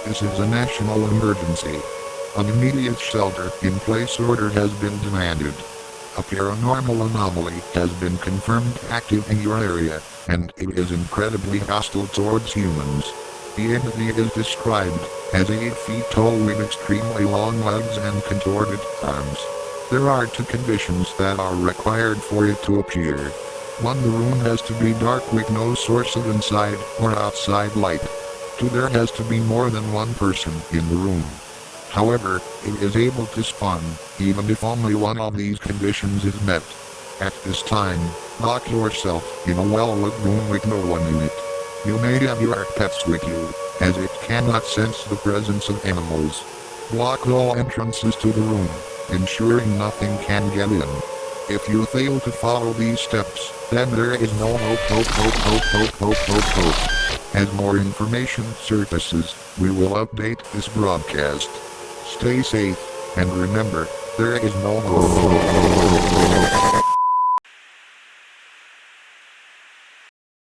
This is a national emergency. An immediate shelter-in-place order has been demanded. A paranormal anomaly has been confirmed active in your area, and it is incredibly hostile towards humans. The entity is described as 8 feet tall with extremely long legs and contorted arms. There are 2 conditions that are required for it to appear. 1. The room has to be dark with no source of inside or outside light. 2. There has to be more than 1 person in the room. However, it is able to spawn, even if only one of these conditions is met. At this time, lock yourself in a well-lit room with no one in it. You may have your pets with you, as it cannot sense the presence of animals. Block all entrances to the room, ensuring nothing can get in. If you fail to follow these steps, then there is no hope. As more information surfaces, we will update this broadcast. Stay safe, and remember, there is no hope.